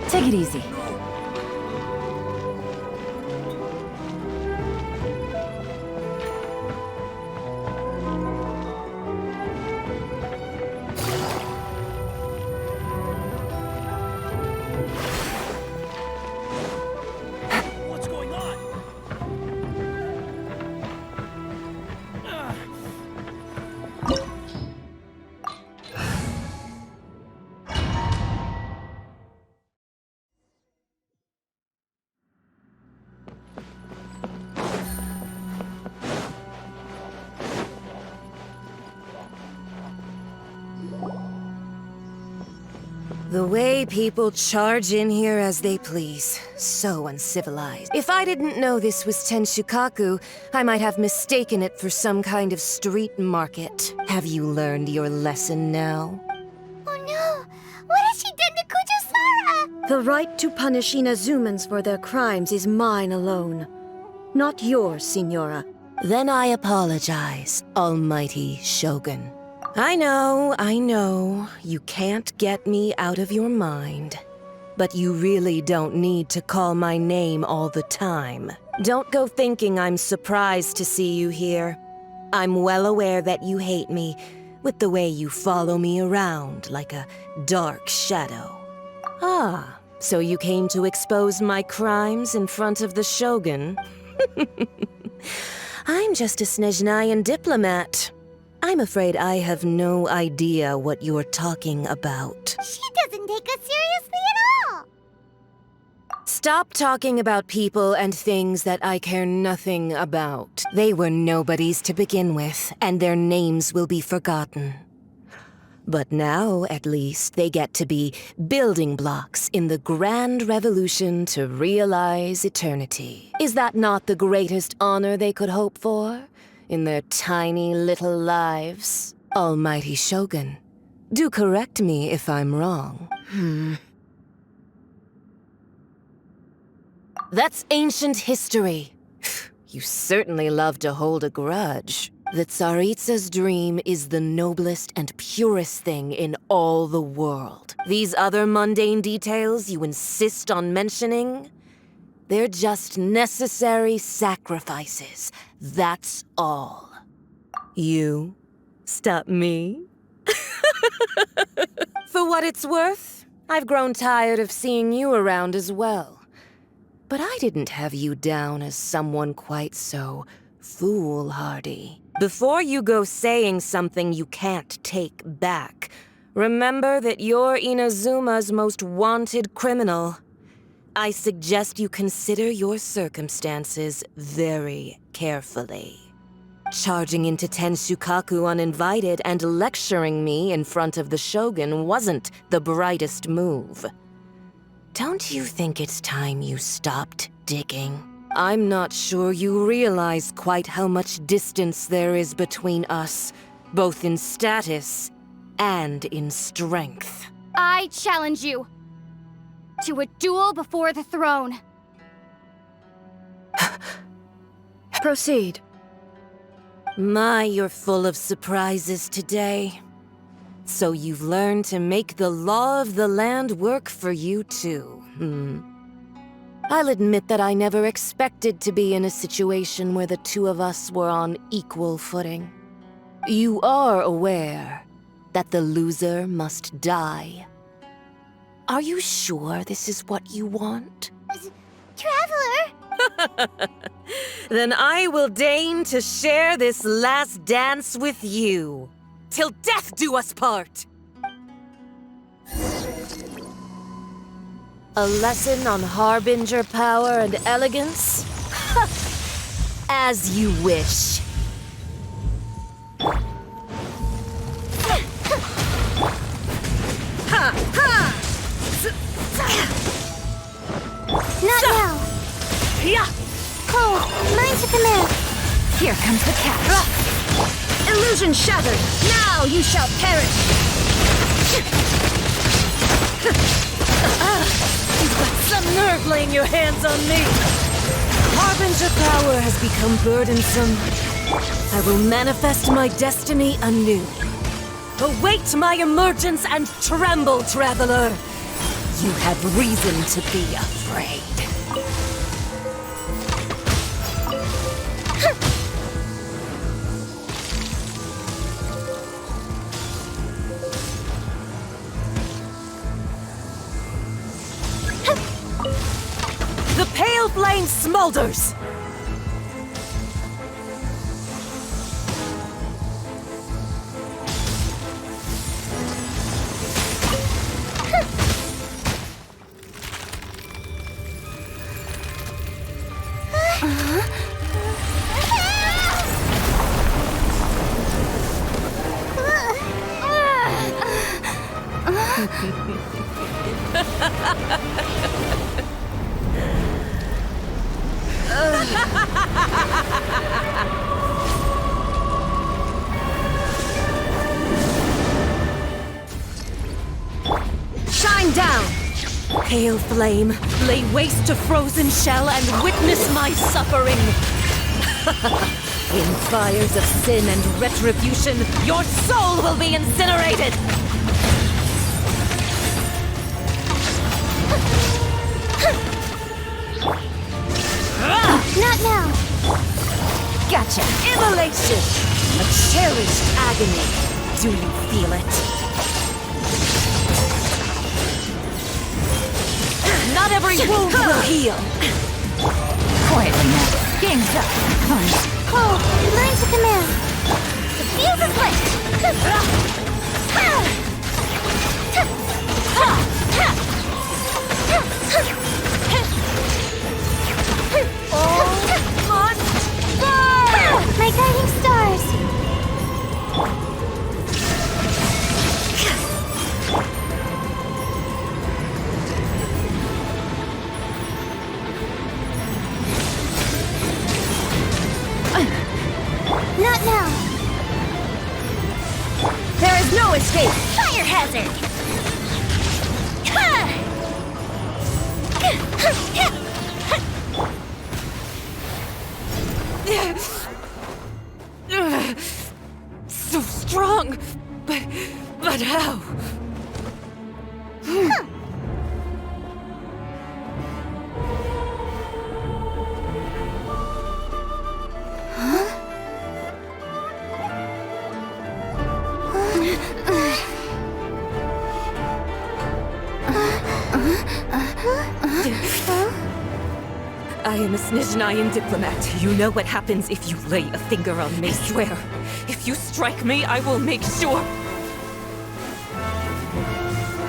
Take it easy. What's going on? The way people charge in here as they please. So uncivilized. If I didn't know this was tenshukaku, I might have mistaken it for some kind of street market. Have you learned your lesson now? Oh no! What has she done to Kujusara? The right to punish Inazumans for their crimes is mine alone. Not yours, Signora. Then I apologize, Almighty Shogun. I know, you can't get me out of your mind. But you really don't need to call my name all the time. Don't go thinking I'm surprised to see you here. I'm well aware that you hate me, with the way you follow me around like a dark shadow. Ah, so you came to expose my crimes in front of the Shogun? I'm just a Snezhnayan diplomat. I'm afraid I have no idea what you're talking about. She doesn't take us seriously at all! Stop talking about people and things that I care nothing about. They were nobodies to begin with, and their names will be forgotten. But now, at least, they get to be building blocks in the grand revolution to realize eternity. Is that not the greatest honor they could hope for? In their tiny little lives? Almighty Shogun, do correct me if I'm wrong. That's ancient history. You certainly love to hold a grudge. The Tsaritsa's dream is the noblest and purest thing in all the world. These other mundane details you insist on mentioning? They're just necessary sacrifices, that's all. You stop me? For what it's worth, I've grown tired of seeing you around as well. But I didn't have you down as someone quite so foolhardy. Before you go saying something you can't take back, remember that you're Inazuma's most wanted criminal. I suggest you consider your circumstances very carefully. Charging into tenshukaku uninvited and lecturing me in front of the Shogun wasn't the brightest move. Don't you think it's time you stopped digging? I'm not sure you realize quite how much distance there is between us, both in status and in strength. I challenge you to a duel before the throne. Proceed. My, you're full of surprises today. So you've learned to make the law of the land work for you too, I'll admit that I never expected to be in a situation where the two of us were on equal footing. You are aware that the loser must die. Are you sure this is what you want? Traveler! Then I will deign to share this last dance with you. Till death do us part! A lesson on harbinger power and elegance? As you wish. Ha! Ha! Not now! Yeah! Cold, mine to command. Here comes the catch. Illusion shattered! Now you shall perish! You've got some nerve laying your hands on me! Harbinger power has become burdensome. I will manifest my destiny anew. Await my emergence and tremble, traveler! You have reason to be afraid. The pale flame smolders! Shine down! Pale flame, lay waste to frozen shell and witness my suffering! In fires of sin and retribution, your soul will be incinerated! Not now! Gotcha! Immolation! A cherished agony. Do you feel it? Not every wound will heal. Quietly now. Game's up. Cole, learn to command. The fuse is lit! My guiding stars! Not now! There is no escape! Fire hazard! So strong, but how? I am a Snizhnayan diplomat. You know what happens if you lay a finger on me, swear. If you strike me, I will make sure...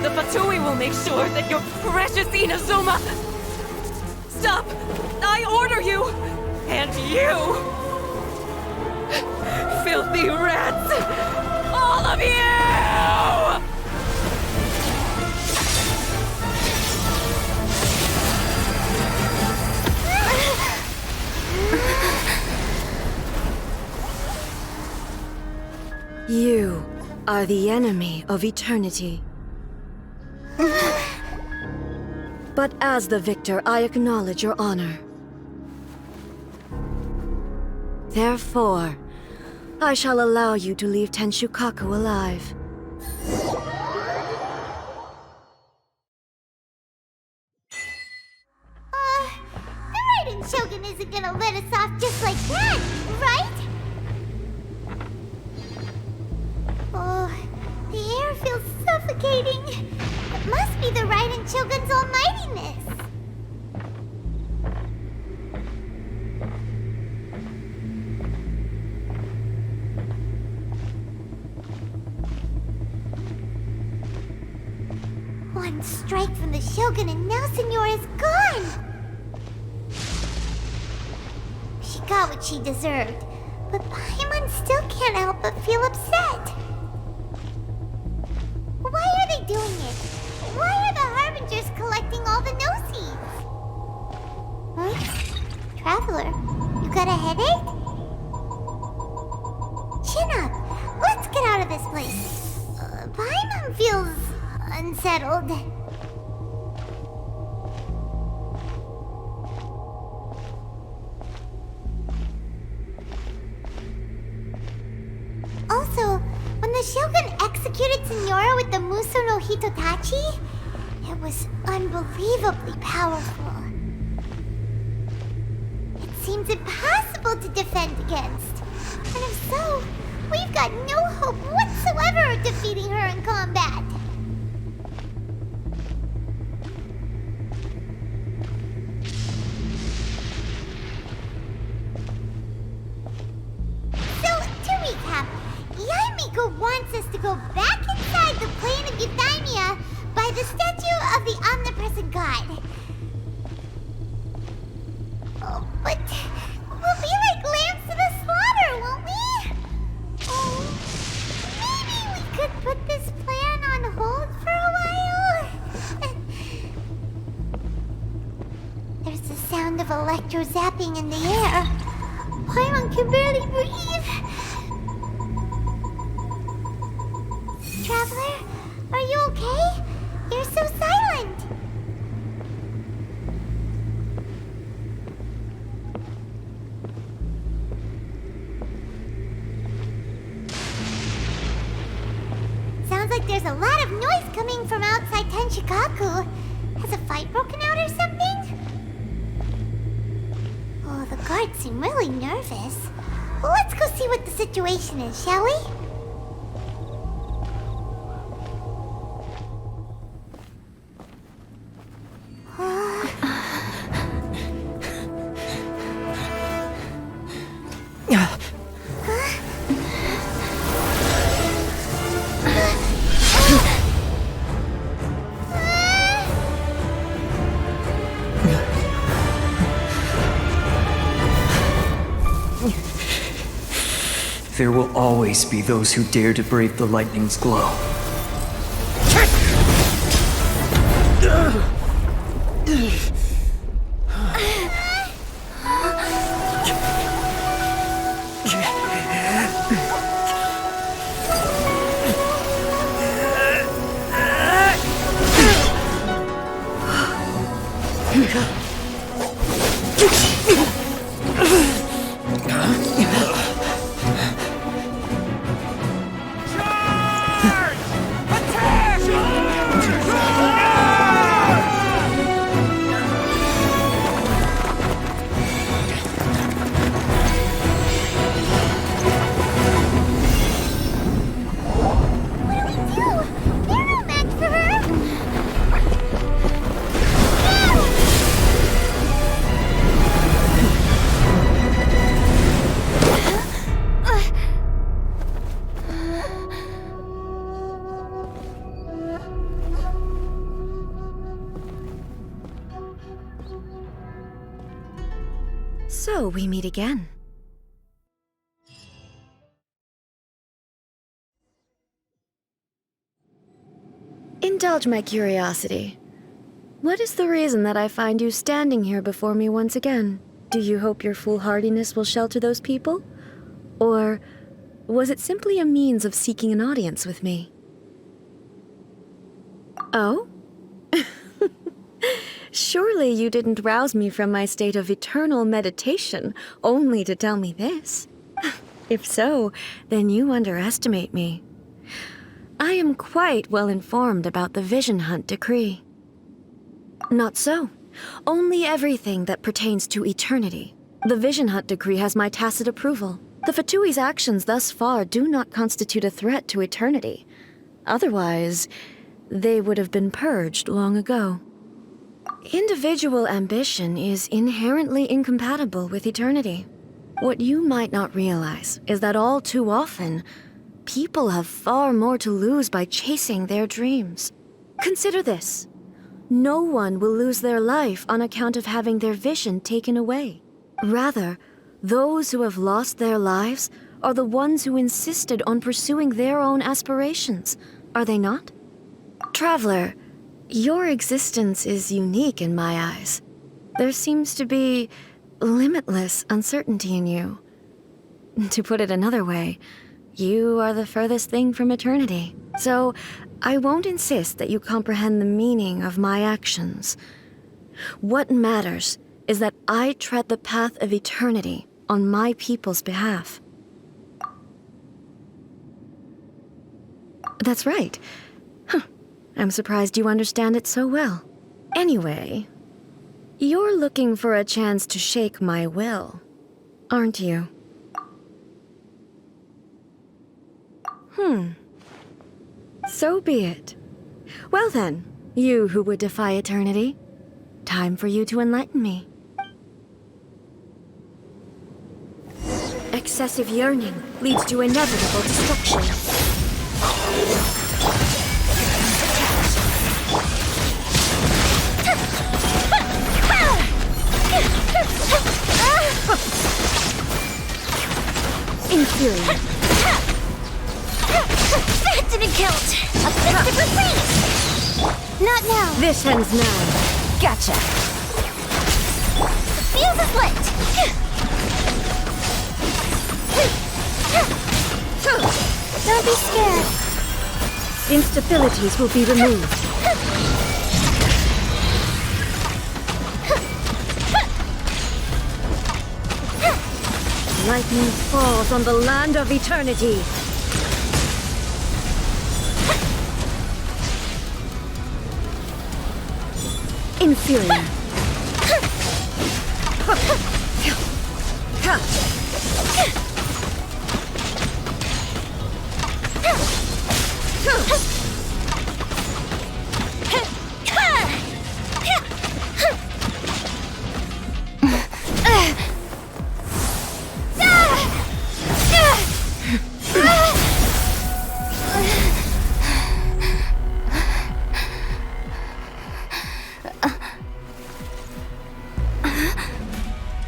The Fatui will make sure that your precious Inazuma... Stop! I order you! And you! Filthy rats! All of you! You are the enemy of eternity. But as the victor, I acknowledge your honor. Therefore, I shall allow you to leave Tenshukaku alive. The Raiden Shogun isn't gonna let us off just like that, right? Oh, the air feels suffocating. It must be the Raiden Shogun's almightiness. One strike from the Shogun and now Signora's gone! She got what she deserved, but Paimon still can't help but feel upset. Why are they doing it? Why are the Harbingers collecting all the no-seeds? Huh? Traveler, you got a headache? Chin up! Let's get out of this place. Paimon feels... unsettled. Also, when the Shogun executed Signora with the Muso no Hitotachi, It was unbelievably powerful. It seems impossible to defend against. And if so, we've got no hope whatsoever of defeating her in combat. So, to recap, Yaimiko wants us to go back inside the plane of euthymia by the statue of the omnipresent god. Oh, but we'll be like lambs to the slaughter, won't we? Oh, maybe we could put this plan on hold for a while? There's the sound of electro zapping in the air. Paimon can barely breathe. Traveler, are you okay? You're so silent. Sounds like there's a lot of noise coming from outside Tenshukaku. Has a fight broken out or something? Oh, the guards seem really nervous. Well, let's go see what the situation is, shall we? There will always be those who dare to brave the lightning's glow. So we meet again. Indulge my curiosity. What is the reason that I find you standing here before me once again? Do you hope your foolhardiness will shelter those people? Or was it simply a means of seeking an audience with me? Oh? Surely you didn't rouse me from my state of eternal meditation only to tell me this. If so, then you underestimate me. I am quite well informed about the Vision Hunt decree. Not so. Only everything that pertains to eternity. The Vision Hunt decree has my tacit approval. The Fatui's actions thus far do not constitute a threat to eternity. Otherwise, they would have been purged long ago. Individual ambition is inherently incompatible with eternity. What you might not realize is that all too often, people have far more to lose by chasing their dreams. Consider this. No one will lose their life on account of having their vision taken away. Rather, those who have lost their lives are the ones who insisted on pursuing their own aspirations, are they not? Traveler, your existence is unique in my eyes. There seems to be limitless uncertainty in you. To put it another way, you are the furthest thing from eternity. So, I won't insist that you comprehend the meaning of my actions. What matters is that I tread the path of eternity on my people's behalf. That's right. I'm surprised you understand it so well. Anyway, you're looking for a chance to shake my will, aren't you? So be it. Well then, you who would defy eternity, time for you to enlighten me. Excessive yearning leads to inevitable destruction. Inferior. That didn't count! Effective retreat! Not now! This ends now. Gotcha. The fuse is lit! Don't be scared. Instabilities will be removed. Lightning falls on the land of eternity. Inferior.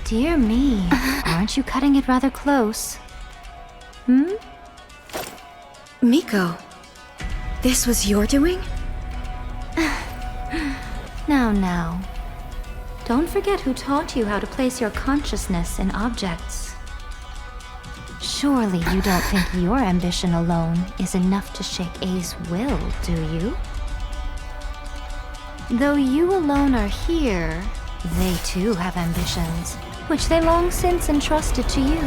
Dear me, aren't you cutting it rather close? Miko, this was your doing? Now. Don't forget who taught you how to place your consciousness in objects. Surely you don't think your ambition alone is enough to shake A's will, do you? Though you alone are here, they too have ambitions, which they long since entrusted to you.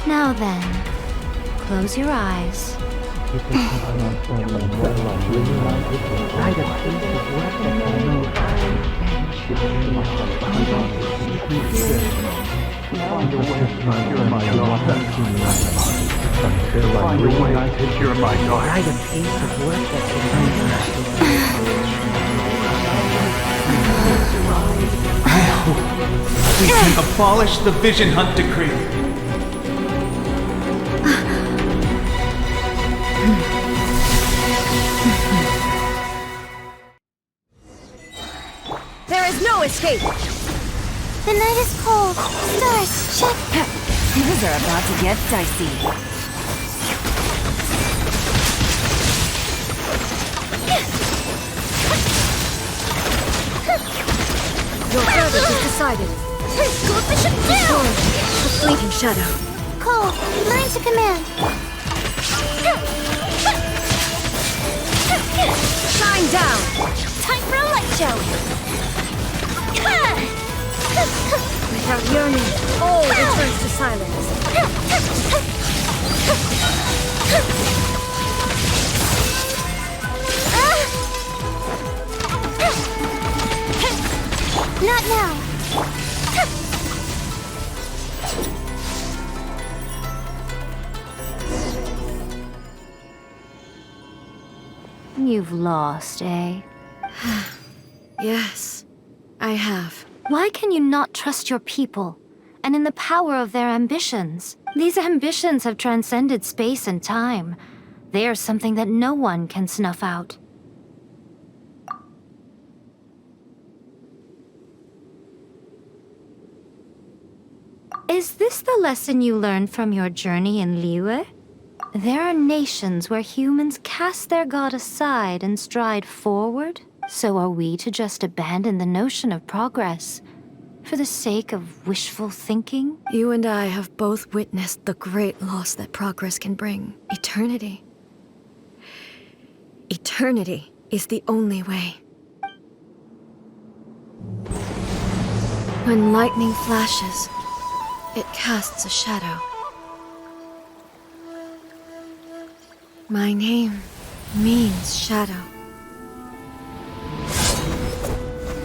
Now then, close your eyes. We can abolish the Vision Hunt Decree. There is no escape! The night is cold. Stars, check. Things are about to get dicey. Your verdict is decided. Scoop the ship down! The fleeting shadow. Cole, learn to command. Shine down! Time for a light show. Without yearning, all returns to silence. Not now. You've lost, eh? Yes, I have. Why can you not trust your people, and in the power of their ambitions? These ambitions have transcended space and time. They are something that no one can snuff out. Is this the lesson you learned from your journey in Liyue? There are nations where humans cast their god aside and stride forward. So are we to just abandon the notion of progress for the sake of wishful thinking? You and I have both witnessed the great loss that progress can bring. Eternity. Eternity is the only way. When lightning flashes, it casts a shadow. My name means shadow.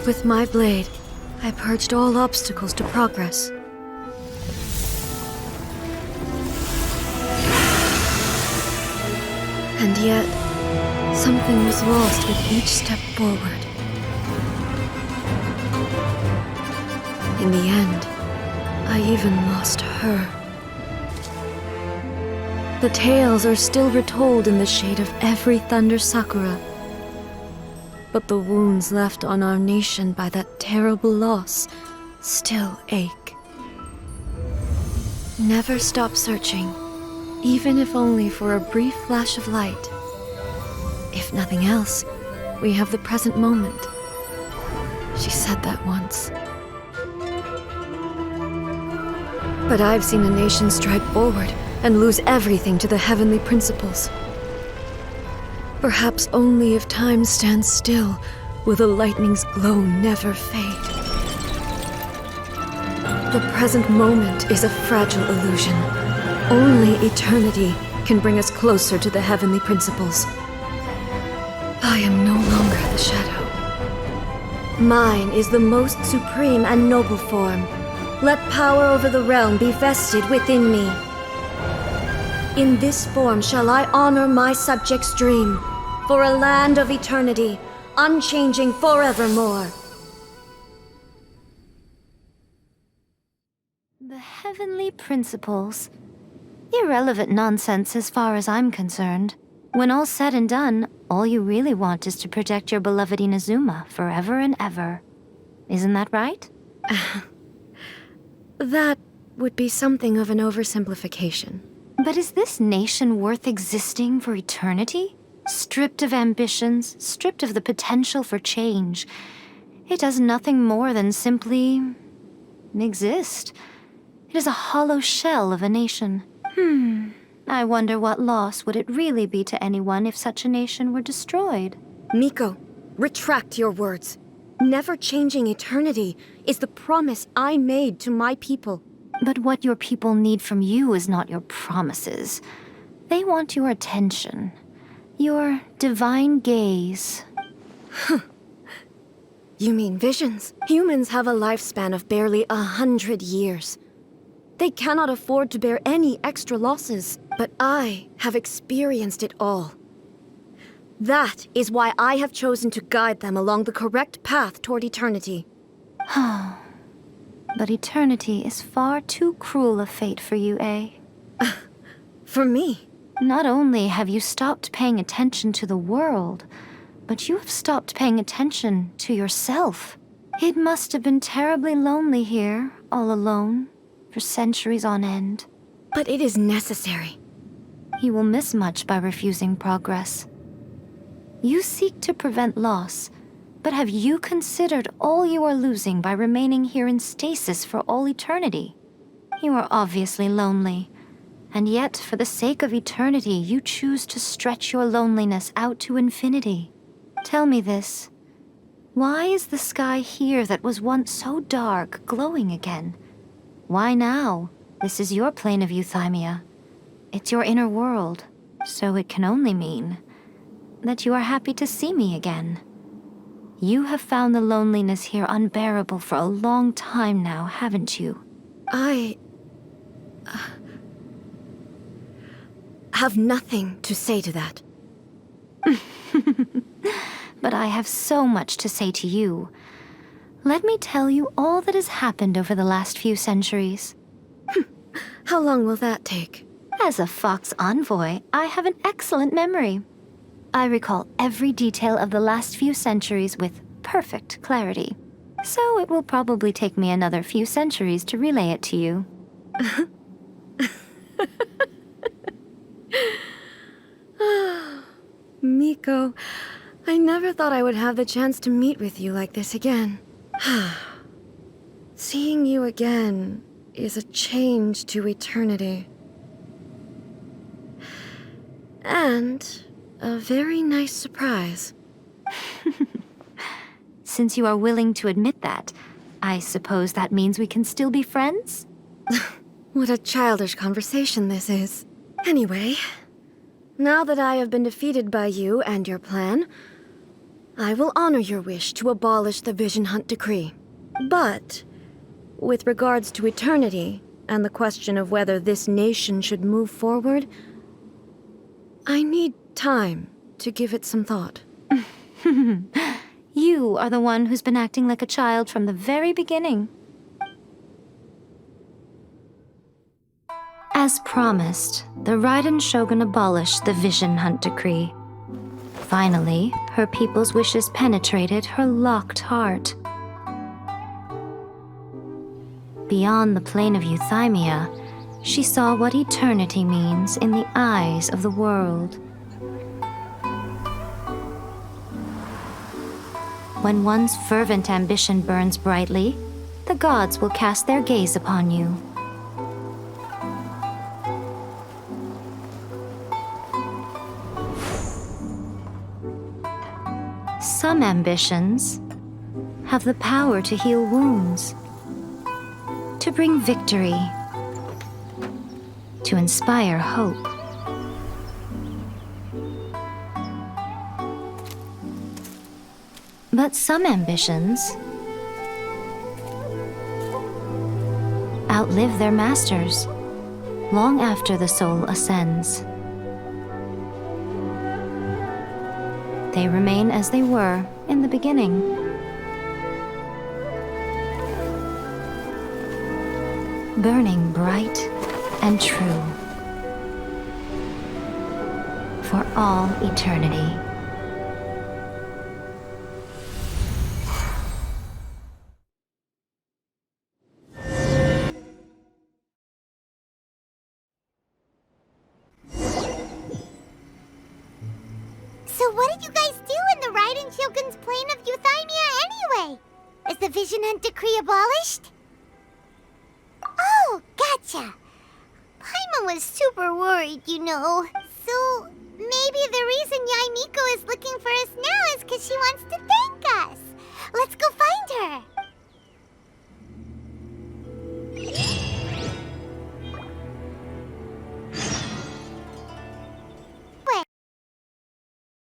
With my blade, I purged all obstacles to progress. And yet, something was lost with each step forward. In the end, I even lost her. The tales are still retold in the shade of every thunder sakura. But the wounds left on our nation by that terrible loss still ache. Never stop searching, even if only for a brief flash of light. If nothing else, we have the present moment. She said that once. But I've seen a nation stride forward and lose everything to the heavenly principles. Perhaps only if time stands still will the lightning's glow never fade. The present moment is a fragile illusion. Only eternity can bring us closer to the heavenly principles. I am no longer the shadow. Mine is the most supreme and noble form. Let power over the realm be vested within me. In this form shall I honor my subjects' dream, for a land of eternity, unchanging forevermore. The heavenly principles. Irrelevant nonsense as far as I'm concerned. When all's said and done, all you really want is to protect your beloved Inazuma forever and ever. Isn't that right? That would be something of an oversimplification. But is this nation worth existing for eternity? Stripped of ambitions, stripped of the potential for change. It does nothing more than simply exist. It is a hollow shell of a nation. I wonder what loss would it really be to anyone if such a nation were destroyed? Miko, retract your words. Never changing eternity is the promise I made to my people. But what your people need from you is not your promises. They want your attention. Your divine gaze. You mean visions? Humans have a lifespan of barely 100 years. They cannot afford to bear any extra losses. But I have experienced it all. That is why I have chosen to guide them along the correct path toward eternity. But eternity is far too cruel a fate for you, eh? For me? Not only have you stopped paying attention to the world, but you have stopped paying attention to yourself. It must have been terribly lonely here, all alone, for centuries on end. But it is necessary. You will miss much by refusing progress. You seek to prevent loss, but have you considered all you are losing by remaining here in stasis for all eternity? You are obviously lonely, and yet for the sake of eternity you choose to stretch your loneliness out to infinity. Tell me this. Why is the sky here that was once so dark glowing again? Why now? This is your plane of euthymia. It's your inner world, so it can only mean that you are happy to see me again. You have found the loneliness here unbearable for a long time now, haven't you? I have nothing to say to that. But I have so much to say to you. Let me tell you all that has happened over the last few centuries. How long will that take? As a Fox envoy, I have an excellent memory. I recall every detail of the last few centuries with perfect clarity. So it will probably take me another few centuries to relay it to you. Miko, I never thought I would have the chance to meet with you like this again. Seeing you again is a change to eternity. And a very nice surprise. Since you are willing to admit that, I suppose that means we can still be friends? What a childish conversation this is. Anyway, Now that I have been defeated by you and your plan, I will honor your wish to abolish the Vision Hunt decree. But, with regards to eternity and the question of whether this nation should move forward, I need time to give it some thought. You are the one who's been acting like a child from the very beginning. As promised, the Raiden Shogun abolished the Vision Hunt decree. Finally, her people's wishes penetrated her locked heart. Beyond the plane of euthymia, she saw what eternity means in the eyes of the world. When one's fervent ambition burns brightly, the gods will cast their gaze upon you. Some ambitions have the power to heal wounds, to bring victory, to inspire hope. But some ambitions outlive their masters long after the soul ascends. They remain as they were in the beginning. Burning bright and true for all eternity. So what did you guys do in the Raiden Shogun's plane of euthymia anyway? Is the Vision Hunt decree abolished? Oh, gotcha. Paimon was super worried, you know. So maybe the reason Yae Miko is looking for us now is because she wants to thank us.